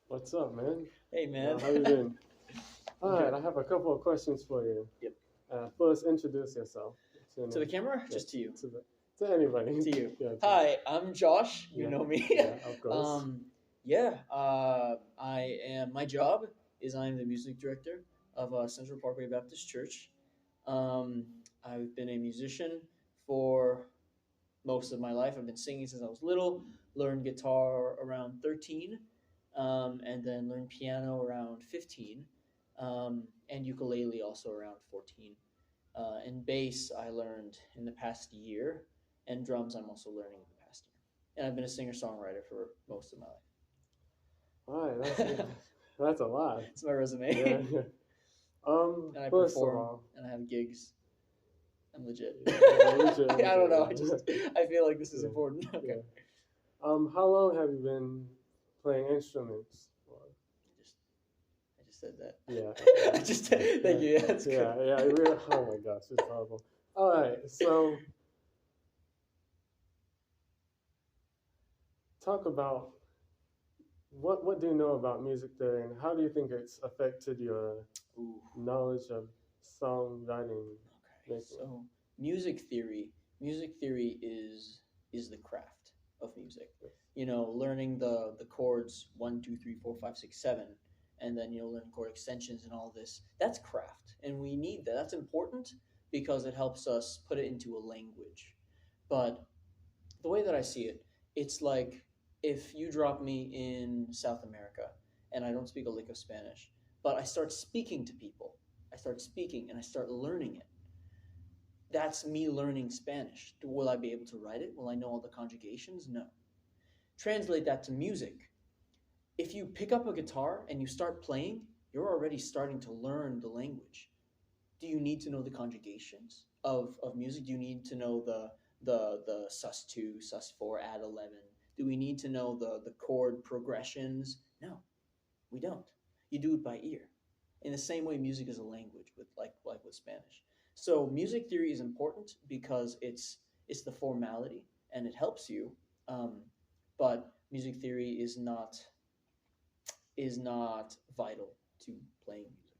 What's up, man? Hey, man. How you been? All I'm right, good. I have a couple of questions for you. Yep. First, introduce yourself. What's your To the name? camera, Yeah, just to you. to anybody. To you. Yeah, Hi, I'm Josh. You yeah, know me. yeah, of course. um, yeah. I am. My job is I'm the music director of Central Parkway Baptist Church. Um, I've been a musician for most of my life. I've been singing since I was little. Learned guitar around 13, and then learned piano around 15, and ukulele also around 14. And bass I learned in the past year, and drums I'm also learning in the past year. And I've been a singer songwriter for most of my All right, life. that's a lot. It's my Yeah, resume. yeah. And I First of perform all, and I have gigs. I'm legit. yeah, legit, I don't know. legit, I feel like this is yeah, important. yeah. Okay. How long have you been playing instruments? For? Just I just said that. Yeah, I just thank you. Yeah, that's yeah, good. yeah. Oh my gosh, it's horrible. All right, so talk about what do you know about music theory, and how do you think it's affected your Ooh. knowledge of songwriting Okay. making? So music theory. Music theory is the craft of music. Yes. You know, learning the chords 1, 2, 3, 4, 5, 6, 7, and then learn chord extensions and all this. That's craft, and we need that. That's important because it helps us put it into a language. But the way that I see it, it's like if you drop me in South America and I don't speak a lick of Spanish, but I start speaking to people. I start speaking and I start learning it. That's me learning Spanish. Will I be able to write it? Will I know all the conjugations? No. Translate that to music. If you pick up a guitar and you start playing, you're already starting to learn the language. Do you need to know the conjugations of music? Do you need to know the sus2, sus4, add 11? Do we need to know the chord progressions? No, we don't. You do it by ear. In the same way, music is a language with like with Spanish. So music theory is important because it's the formality and it helps you. Um, but music theory is not vital to playing music.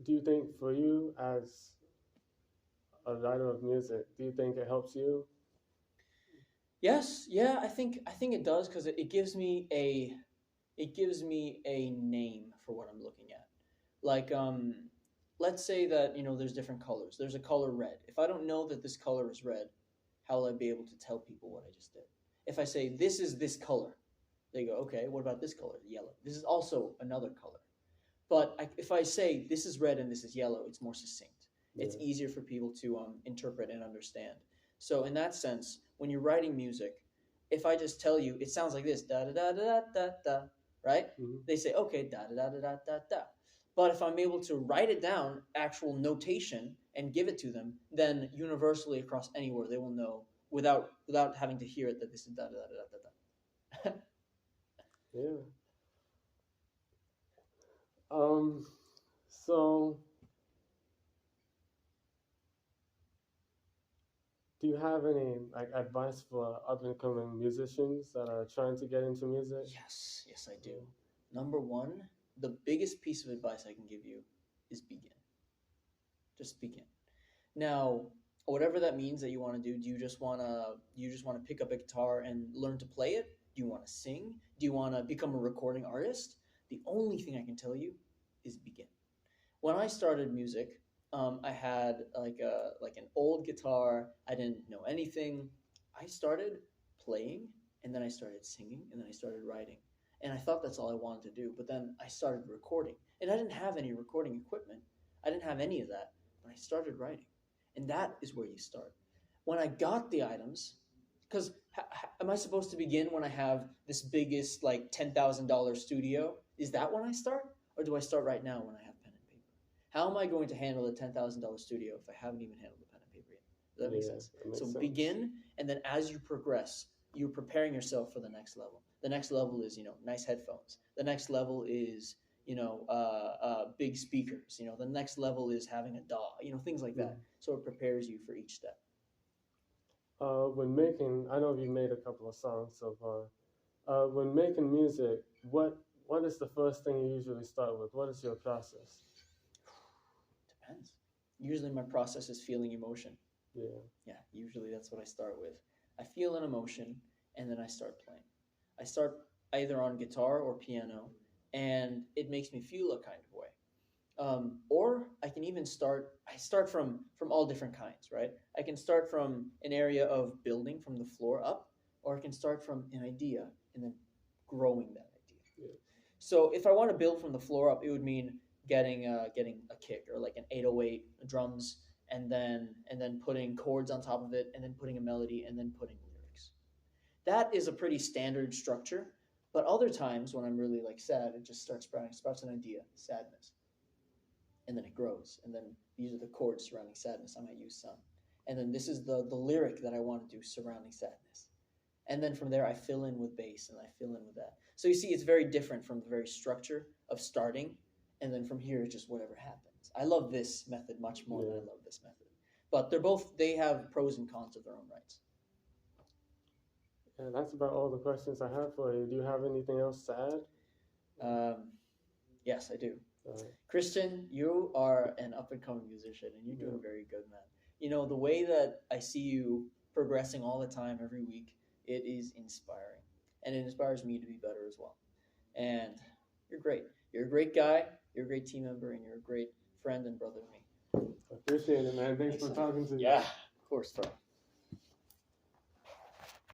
Do you think for you as a writer of music, do you think it helps you? Yes, yeah, I think it does because it gives me a name for what I'm looking at. Like let's say that there's different colors. There's a color red. If I don't know that this color is red, how will I be able to tell people what I just did? If I say this is this color, they go, okay, what about this color? Yellow. This is also another color. But if I say this is red and this is yellow, it's more succinct. It's Yeah, easier for people to interpret and understand. So in that sense, when you're writing music, if I just tell you it sounds like this, da da da da da da, right? hmm, They say okay, da da da da da da da. But if I'm able to write it down, actual notation, and give it to them, then universally across anywhere they will know without having to hear it that this is da da da da da da. yeah. Um, so do you have any like advice for up and coming musicians that are trying to get into music? Yes, yes, I do. Number one, the biggest piece of advice I can give you is begin. Just begin. Now, whatever that means that you want to do, do you just want to pick up a guitar and learn to play it? Do you want to sing? Do you want to become a recording artist? The only thing I can tell you is begin. When I started music, I had like an old guitar. I didn't know anything. I started playing, and then I started singing, and then I started writing. And I thought that's all I wanted to do. But then I started recording, and I didn't have any recording equipment. I didn't have any of that. But I started writing, and that is where you start. When I got the items, because am I supposed to begin when I have this biggest like $10,000 studio? Is that when I start, or do I start right now when I have pen and paper? How am I going to handle a $10,000 studio if I haven't even handled the pen and paper yet? Does that make Yeah, sense? that So makes sense. begin, and then as you progress, you're preparing yourself for the next level. The next level is nice headphones. The next level is big speakers. The next level is having a DAW. Things like Mm. that. So it prepares you for each step. When making, I know you made a couple of songs so far. When making music, what is the first thing you usually start with? What is your process? Depends. Usually my process is feeling emotion. Yeah. Yeah, usually that's what I start with. I feel an emotion and then I start playing. I start either on guitar or piano, and it makes me feel a kind of way. Or I can even start. I start from all different kinds, right? I can start from an area of building from the floor up, or I can start from an idea and then growing that idea. Yeah. So if I want to build from the floor up, it would mean getting a kick or like an 808 drums, and then putting chords on top of it, and then putting a melody, and then putting lyrics. That is a pretty standard structure. But other times when I'm really like sad, it just starts sprouting, sprouts an idea, sadness, and then it grows, and then these are the chords surrounding sadness. I might use some, and then this is the lyric that I want to do surrounding sadness, and then from there I fill in with bass and I fill in with that. So you see, it's very different from the very structure of starting, and then from here it's just whatever happens. I love this method much more than I love this method, but they have pros and cons of their own rights. And that's about all the questions I have for you. Do you have anything else to add? Yes, I do. Uh, Christian, you are an up and coming musician, and you're doing very good, man. You know, the way that I see you progressing all the time, every week, it is inspiring. And it inspires me to be better as well. And you're great. You're a great guy, you're a great team member, and you're a great friend and brother to me. Appreciate it, man. Thanks for talking to me. Yeah, of course, bro.